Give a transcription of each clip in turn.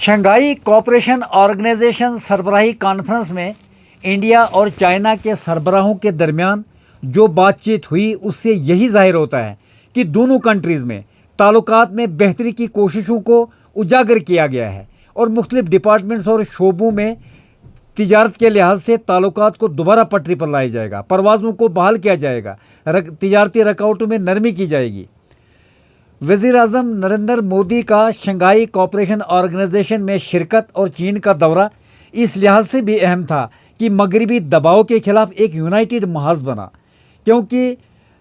Shanghai cooperation organisation सरबराही conference में India और China के सरबराहों के दरमियान जो बातचीत हुई उससे यही जाहिर होता है कि दोनों कंट्रीज़ में ताल्लुकात में बेहतरी की कोशिशों को उजागर किया गया है और मुख्तलिफ डिपार्टमेंट्स और शोबों में तिजारत के लिहाज से ताल्लुकात को दोबारा पटरी पर लाया जाएगा, परवाज़ों को बहाल किया जाएगा, तिजारती रुकावटों में नरमी की जाएगी। वज़ीर-ए-आज़म नरेंद्र मोदी का शंघाई कोऑपरेशन ऑर्गेनाइजेशन में शिरकत और चीन का दौरा इस लिहाज से भी अहम था कि मगरबी दबाव के खिलाफ एक यूनाइटेड महाज बना, क्योंकि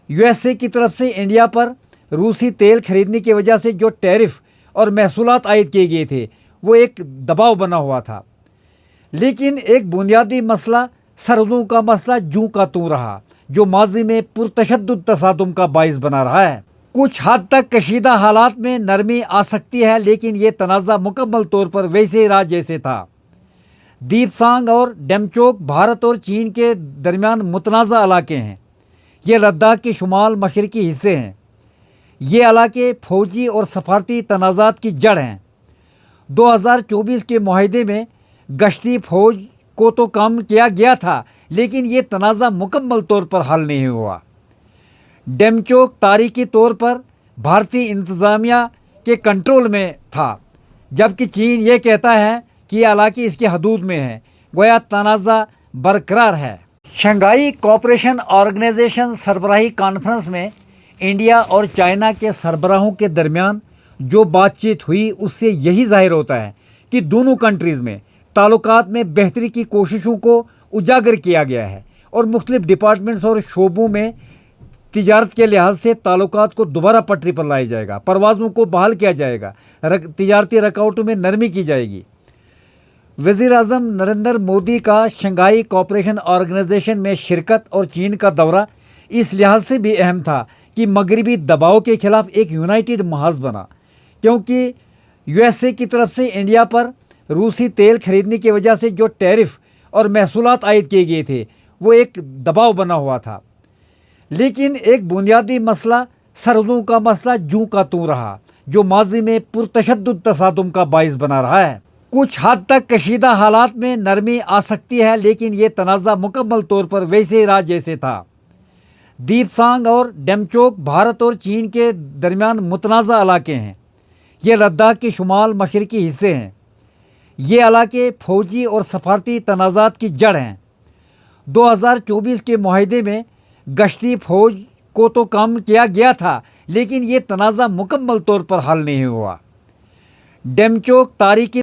यूएसए की तरफ से इंडिया पर रूसी तेल खरीदने की वजह से जो टैरिफ और महसूलात आयद किए गए थे वो एक दबाव बना हुआ था। लेकिन एक बुनियादी मसला सरहदों का मसला जूं का तूं रहा, जो माजी में पुरतशद्दुद तसादुम का बाइस बना रहा है। कुछ हद तक कशीदा हालात में नरमी आ सकती है, लेकिन ये तनाज़ा मुकम्मल तौर पर वैसे ही रहा जैसे था। दीपसांग और डेमचोक भारत और चीन के दरमियान मुतनाज़ा इलाके हैं। ये लद्दाख के शुमाल मशरकी हिस्से हैं। ये इलाके फ़ौजी और सफारती तनाज़ात की जड़ हैं। 2024 के मुआहदे में गश्ती फ़ौज को तो कम किया गया था, लेकिन ये तनाज़ा मुकम्मल तौर पर हल नहीं हुआ। डेमचोक तारीखी तौर पर भारतीय इंतज़ामिया के कंट्रोल में था, जबकि चीन ये कहता है कि यह इलाके इसके हदूद में है। गोया तनाज़ा बरकरार है। शंघाई कोऑपरेशन ऑर्गेनाइजेशन सरबराही कॉन्फ्रेंस में इंडिया और चाइना के सरबराहों के दरमियान जो बातचीत हुई उससे यही जाहिर होता है कि दोनों कंट्रीज़ में ताल्लुकात में बेहतरी की कोशिशों को उजागर किया गया है और मुख्तलिफ डिपार्टमेंट्स और शोबों में तिजारत के लिहाज से ताल्लुकात को दोबारा पटरी पर लाया जाएगा, परवाज़ों को बहाल किया जाएगा, तिजारती रुकावटों में नरमी की जाएगी। वज़ीर-ए-आज़म नरेंद्र मोदी का शंघाई कोऑपरेशन ऑर्गेनाइजेशन में शिरकत और चीन का दौरा इस लिहाज से भी अहम था कि मगरबी दबाव के खिलाफ एक यूनाइटेड महाज बना, क्योंकि यूएसए की तरफ से इंडिया पर रूसी तेल खरीदने की वजह से जो टैरिफ और महसूलात आयद किए गए थे वो एक दबाव बना हुआ था। लेकिन एक बुनियादी मसला सरहदों का मसला जूं का तूं रहा, जो माजी में पुरतशद्दुद तसादुम का बाइस बना रहा है। कुछ हद तक कशीदा हालात में नरमी आ सकती है, लेकिन ये तनाज़ा मुकम्मल तौर पर वैसे ही रहा जैसे था। दीपसांग और डेमचोक भारत और चीन के दरमियान मुतनाज़ा इलाके हैं। ये लद्दाख के शुमाल मशरकी हिस्से हैं। ये इलाके फ़ौजी और सफारती तनाज़ात की जड़ हैं। 2024 के मुआहदे में गश्ती फ़ौज को तो कम किया गया था, लेकिन ये तनाज़ा मुकम्मल तौर पर हल नहीं हुआ। डेमचोक तारीखी